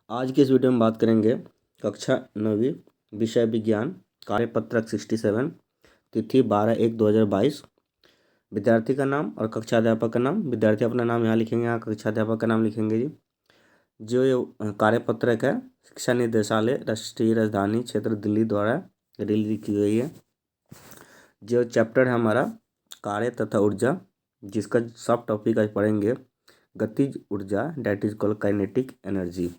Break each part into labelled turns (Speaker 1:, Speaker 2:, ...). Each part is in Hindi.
Speaker 1: आज के इस वीडियो में बात करेंगे कक्षा 9वीं विषय विज्ञान कार्यपत्रक 67 तिथि 12/1/2022। विद्यार्थी का नाम और कक्षाध्यापक का नाम। विद्यार्थी अपना नाम यहाँ लिखेंगे, यहाँ कक्षाध्यापक का नाम लिखेंगे जी। जो ये कार्यपत्रक है शिक्षा निदेशालय राष्ट्रीय राजधानी क्षेत्र दिल्ली द्वारा रिलीज की गई है। जो चैप्टर है हमारा कार्य तथा ऊर्जा, जिसका सब टॉपिक आज पढ़ेंगे गतिज ऊर्जा, that is called kinetic energy.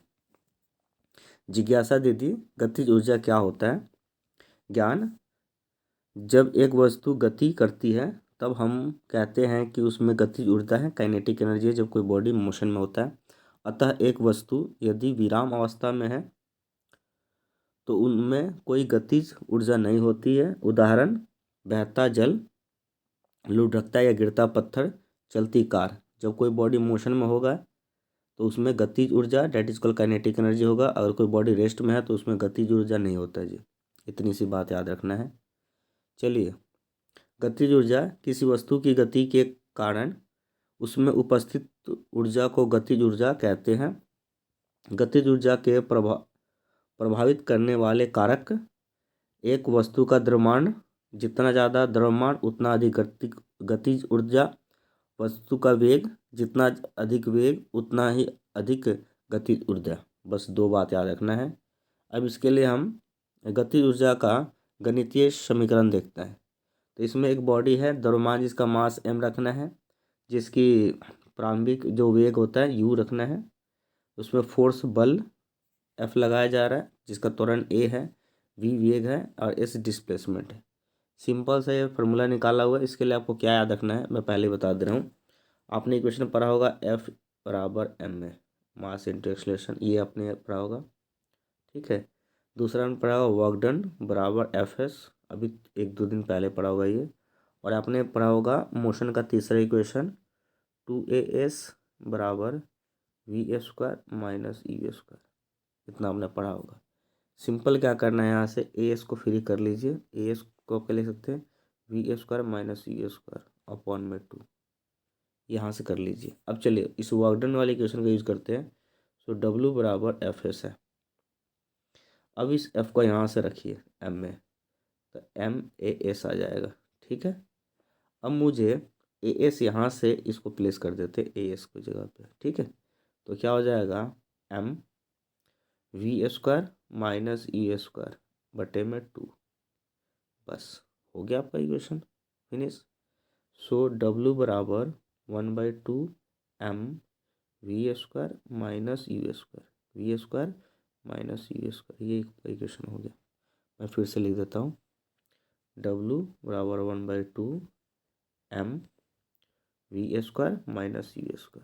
Speaker 1: जिज्ञासा दीदी, गतिज ऊर्जा क्या होता है? ज्ञान, जब एक वस्तु गति करती है तब हम कहते हैं कि उसमें गतिज ऊर्जा है, काइनेटिक एनर्जी है जब कोई बॉडी मोशन में होता है। अतः एक वस्तु यदि विराम अवस्था में है तो उनमें कोई गतिज ऊर्जा नहीं होती है। उदाहरण, बहता जल, लुढ़कता या गिरता पत्थर, चलती कार। जब कोई बॉडी मोशन में होगा तो उसमें गतिज ऊर्जा that is called kinetic energy होगा। अगर कोई बॉडी रेस्ट में है तो उसमें गतिज ऊर्जा नहीं होता है जी। इतनी सी बात याद रखना है। चलिए, गतिज ऊर्जा किसी वस्तु की गति के कारण उसमें उपस्थित ऊर्जा को गतिज ऊर्जा कहते हैं। गतिज ऊर्जा के प्रभावित करने वाले कारक, एक वस्तु का द्रव्यमान, जितना ज़्यादा द्रव्यमान उतना अधिक गतिज ऊर्जा। वस्तु का वेग, जितना अधिक वेग उतना ही अधिक गतिज ऊर्जा। बस दो बात याद रखना है। अब इसके लिए हम गतिज ऊर्जा का गणितीय समीकरण देखते हैं। तो इसमें एक बॉडी है, द्रव्यमान जिसका मास m रखना है, जिसकी प्रारंभिक जो वेग होता है u रखना है। उसमें फोर्स बल F लगाया जा रहा है, जिसका त्वरण a है, v वेग है और s डिस्प्लेसमेंट है। सिंपल सा ये फार्मूला निकाला हुआ है। इसके लिए आपको क्या याद रखना है मैं पहले बता दे रहा हूँ। आपने इक्वेशन पढ़ा होगा F बराबर m है, मास इंटू एक्सेलरेशन, ये आपने पढ़ा होगा, ठीक है। दूसरा हमने पढ़ा होगा वर्क डन बराबर Fs, अभी 1-2 दिन पहले पढ़ा होगा ये। और आपने पढ़ा होगा मोशन का तीसरा इक्वेशन 2as बराबर v² माइनस u²। इतना आपने पढ़ा होगा। सिंपल क्या करना है, यहाँ से as को फ्री कर लीजिए। as को क्या लिख सकते हैं, v² माइनस u² अपॉन में 2, यहाँ से कर लीजिए। अब चलिए इस वर्क डन वाले इक्वेशन का यूज़ करते हैं। सो w बराबर Fs है। अब इस f को यहाँ से रखिए m में, तो MAS आ जाएगा, ठीक है। अब मुझे AS यहाँ से इसको प्लेस कर देते AS की जगह पे, ठीक है। तो क्या हो जाएगा, m v² माइनस u² बटे में 2। बस हो गया आपका इक्वेशन फिनिश। सो w बराबर 1/2 m v² minus u², v² minus u², ये इक्वेशन हो गया। मैं फिर से लिख देता हूँ, w बराबर 1/2 m v² माइनस u²।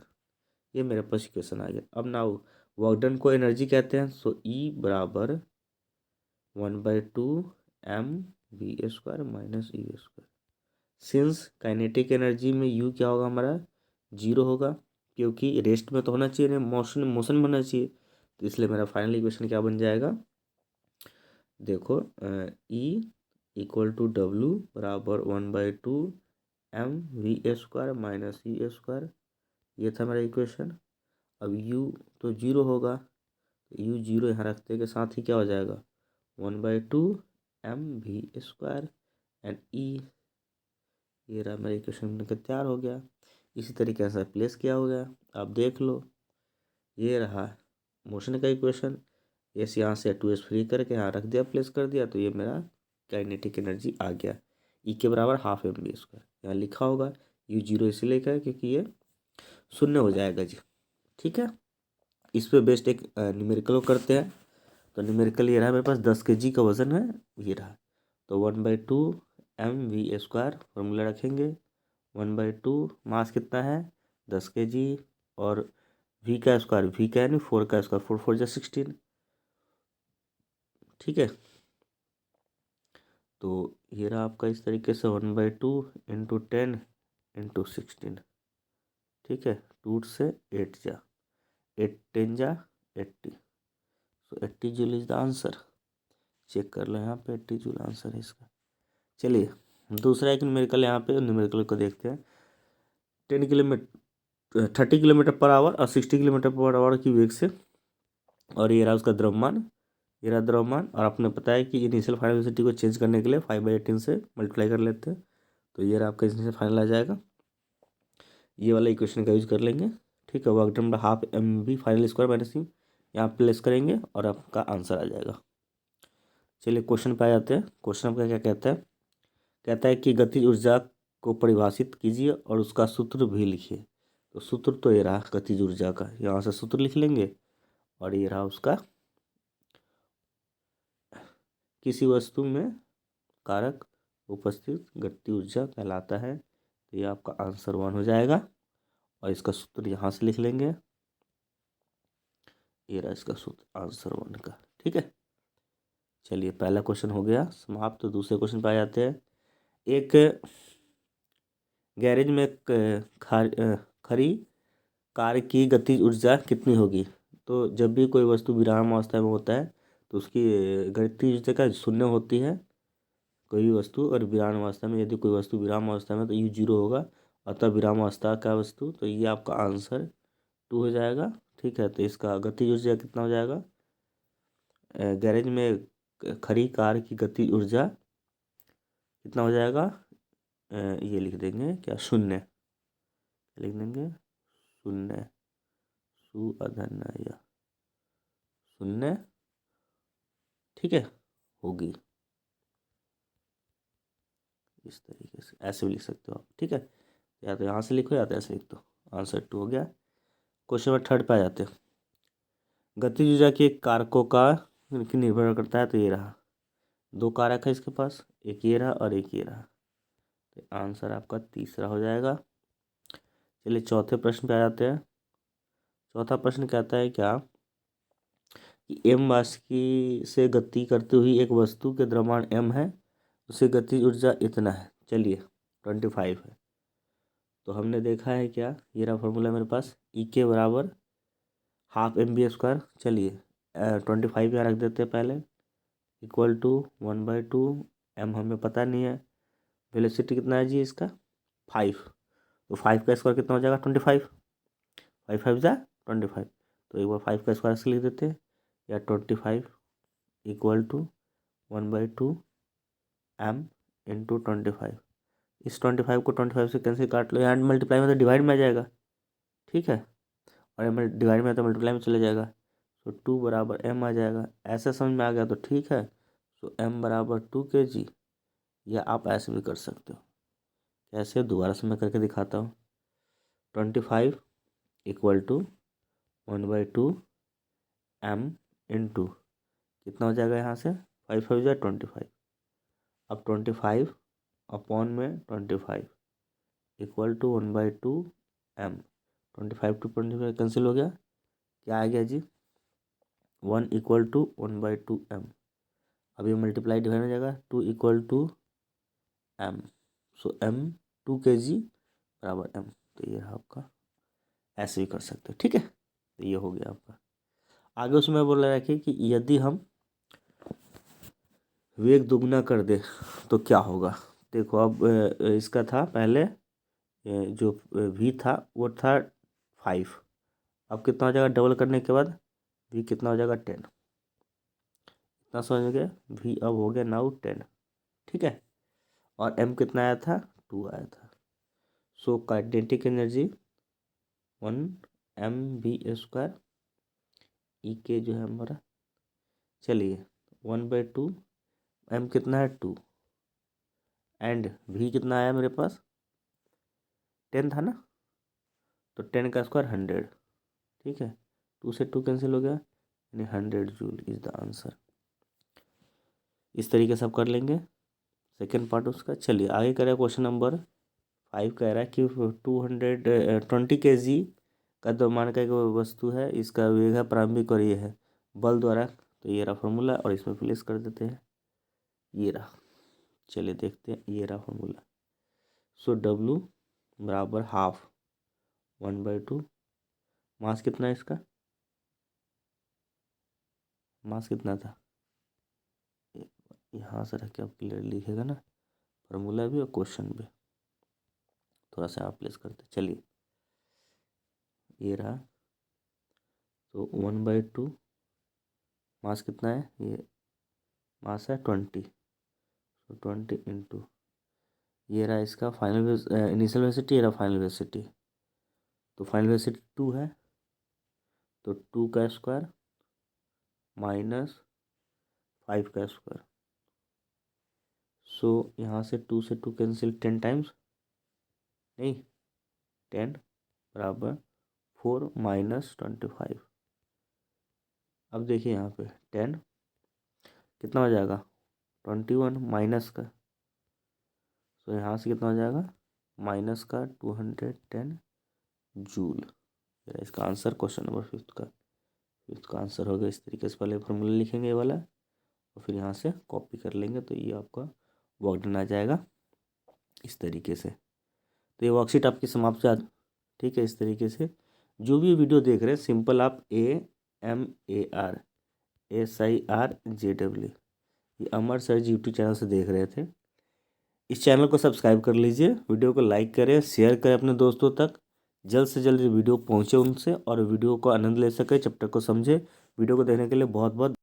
Speaker 1: ये मेरे पास इक्वेशन आ गया। अब नाउ वर्क डन को एनर्जी कहते हैं। सो E बराबर 1/2 m v² minus u²। Since kinetic energy में U क्या होगा हमारा, 0 होगा, क्योंकि रेस्ट में तो होना चाहिए, नहीं मोशन में होना चाहिए। तो इसलिए मेरा फाइनल इक्वेशन क्या बन जाएगा, देखो E इक्वल टू W बराबर 1/2 m v² माइनस u²। ये था मेरा इक्वेशन। अब U तो 0 होगा, तो U 0 यहाँ रखते के साथ ही क्या हो जाएगा, 1/2 m v² एंड E। ये रहा मेरा इक्वेशन बनकर तैयार हो गया। इसी तरीके से प्लेस किया हो गया, आप देख लो। ये रहा मोशन का इक्वेशन। एस यहाँ से 2s फ्री करके यहाँ रख दिया, प्लेस कर दिया, तो ये मेरा काइनेटिक एनर्जी आ गया। E के बराबर ½ mv²। यहाँ लिखा होगा U 0 इसलिए लिखा है क्योंकि ये शून्य हो जाएगा जी, ठीक है। इस पे बेस्ड एक न्यूमेरिकल करते हैं। तो न्यूमेरिकल ये रहा मेरे पास, 10 kg का वजन है, ये रहा। तो 1/2 m v² फॉर्मूला रखेंगे। 1/2 मास कितना है, 10 kg, और v का स्क्वायर, v का यानी 4 का स्क्वायर, 4 4 जा 16, ठीक है। तो ये रहा आपका इस तरीके से 1/2 इंटू 10 इंटू 16, ठीक है। 2 से 8 जा 8 10 जा 80। So 80 joule is the answer. Check कर लो यहाँ पे, 80 जूल आंसर है इसका। चलिए दूसरा एक न्यूमेरिकल यहाँ पे, न्यूमेरिकल को देखते हैं। 30 किलोमीटर पर आवर और 60 किलोमीटर पर आवर की वेग से और ये रहा उसका द्रव्यमान, ये रहा द्रव्यमान। और आपने पता है कि इनिशियल फाइनल वेलोसिटी को चेंज करने के लिए 5/18 से मल्टीप्लाई कर लेते हैं, तो ये रहा आपका इनिशियल फाइनल आ जाएगा। ये वाला इक्वेशन का यूज कर लेंगे, ठीक है। Work done by half mv final square minus C, यहाँ प्लेस करेंगे और आपका आंसर आ जाएगा। चलिए क्वेश्चन पे आ जाते हैं। क्वेश्चन आपका क्या कहता है, कहता है कि गतिज ऊर्जा को परिभाषित कीजिए और उसका सूत्र भी लिखिए। तो सूत्र तो ये रहा गतिज ऊर्जा का, यहाँ से सूत्र लिख लेंगे। और ये रहा उसका, किसी वस्तु में कारक उपस्थित गति ऊर्जा कहलाता है। तो ये आपका आंसर 1 हो जाएगा। और इसका सूत्र यहाँ से लिख लेंगे, ये रहा इसका सूत्र आंसर 1 का, ठीक है। चलिए पहला क्वेश्चन हो गया समाप्त। तो दूसरे क्वेश्चन पे आ जाते हैं। एक गैरेज में खड़ी कार की गतिज ऊर्जा कितनी होगी। तो जब भी कोई वस्तु विराम अवस्था में होता है तो उसकी गतिज ऊर्जा का शून्य होती है। कोई भी वस्तु और विराम अवस्था में, यदि कोई वस्तु विराम अवस्था में तो यू 0 होगा, अतः विराम अवस्था का वस्तु। तो ये आपका आंसर 2 हो जाएगा, ठीक है। तो इसका गतिज ऊर्जा कितना हो जाएगा, गैरेज में खड़ी कार की गतिज ऊर्जा कितना हो जाएगा, ये लिख देंगे क्या, शून्य लिख देंगे, शून्य सुअधन्य शून्य, ठीक है, होगी। इस तरीके से ऐसे भी लिख सकते हो आप, ठीक है। या तो यहाँ से लिखो या तो ऐसे लिख दो। आंसर 2 हो गया। क्वेश्चन नंबर 3 पे आ जाते हैं। गतिज ऊर्जा के कारकों का की निर्भर करता है। तो ये रहा, 2 कारक है इसके पास, एक ये रहा और एक ये रहा। तो आंसर आपका तीसरा हो जाएगा। चलिए चौथे प्रश्न पे आ जाते हैं। चौथा प्रश्न कहता है क्या कि m मास की से गति करती हुई एक वस्तु के द्रव्यमान m है, उसे गतिज ऊर्जा इतना है। चलिए 25 है। तो हमने देखा है क्या, ये रहा फॉर्मूला मेरे पास, ई के बराबर हाफ mv²। चलिए 25 यहाँ रख देते हैं पहले, इक्वल टू 1/2 m हमें पता नहीं है। वेलोसिटी कितना है जी इसका 5, तो 5 का स्क्वायर कितना हो जाएगा 25, 5 जा 25। तो एक बार 5 का स्क्वायर से लिख देते हैं, या 25 इक्वल टू 1/2 m इंटू 25। इस 25 को 25 से कैंसिल काट लो, यहाँ मल्टीप्लाई में तो डिवाइड में आ जाएगा, ठीक है। और एम डिवाइड में तो मल्टीप्लाई में चले जाएगा। तो 2 बराबर m आ जाएगा। ऐसे समझ में आ गया तो ठीक है। तो m बराबर 2 kg, या आप ऐसे भी कर सकते हो। कैसे, दोबारा से मैं करके दिखाता हूँ। 25 इक्वल टू 1/2 m इंटू कितना हो जाएगा, यहाँ से 5 5 जा 25। अब 25 अपॉन में 25 इक्वल टू 1/2 m। 25 टू 25 कैंसिल हो गया, क्या आ गया जी 1 इक्वल टू 1/2 m। अब ये मल्टीप्लाई डिवाइड हो जाएगा, 2 equal to m। So m 2 kg बराबर m। तो ये आपका ऐसे भी कर सकते हो, ठीक है। तो ये हो गया आपका। आगे उसमें बोल रहा है कि यदि हम वेग दुगना कर दे तो क्या होगा। देखो अब इसका था पहले जो v था वो था 5। अब कितना हो जाएगा डबल करने के बाद, v कितना हो जाएगा 10। इतना समझ गए, v अब हो गया नाउ 10, ठीक है। और m कितना आया था 2 आया था। सो काइनेटिक एनर्जी 1 mv², ई के जो है हमारा, चलिए 1/2 m कितना है 2, एंड v कितना आया मेरे पास 10 था ना, तो 10 का स्क्वायर 100, ठीक है। 2 से 2 कैंसिल हो गया, यानी 100 जूल इज द आंसर। इस तरीके से आप कर लेंगे सेकेंड पार्ट उसका। चलिए आगे करें। क्वेश्चन नंबर 5 कह रहा है कि 220 kg का द्रव्यमान का एक वस्तु है, इसका वेग है प्रारंभिक और ये है बल द्वारा। तो ये रहा फॉर्मूला और इसमें प्लेस कर देते हैं, ये रहा। चलिए देखते हैं, ये रहा फॉर्मूला। सो W बराबर हाफ 1/2, मास कितना है इसका, मास कितना था, यहाँ से रख के आप क्लियर लिखेगा ना, फार्मूला भी और क्वेश्चन भी। थोड़ा सा आप प्लेस करते, चलिए ये रहा। तो 1/2 मास कितना है, ये मास है 20, तो 20 इंटू ये रहा इसका फाइनल इनिशियल वेलोसिटी, ये रहा फाइनल वेलोसिटी। तो फाइनल वेलोसिटी 2 है, तो 2 का स्क्वायर माइनस 5 का स्क्वायर। सो यहाँ से 2 से 2 कैंसिल, 10 टाइम्स नहीं, 10 बराबर 4 माइनस 25। अब देखिए यहाँ पे 10 कितना हो जाएगा, 21 माइनस का, तो यहाँ से कितना हो जाएगा, माइनस का 210 जूल। इसका आंसर क्वेश्चन नंबर 5 का आंसर होगा। इस तरीके से पहले फॉर्मूला लिखेंगे ये वाला, और फिर यहाँ से कॉपी कर लेंगे, तो ये आपका वर्क डन आ जाएगा इस तरीके से। तो ये वर्कशीट आपकी समाप्त हो, ठीक है। इस तरीके से जो भी वीडियो देख रहे हैं, सिंपल आप AMARSIRJW ये अमर सर जी यूट्यूब चैनल से देख रहे थे। इस चैनल को सब्सक्राइब कर लीजिए, वीडियो को लाइक करें, शेयर करें अपने दोस्तों तक, जल्द से जल्द वीडियो पहुंचे उनसे और वीडियो को आनंद ले सके, चैप्टर को समझे। वीडियो को देखने के लिए बहुत बहुत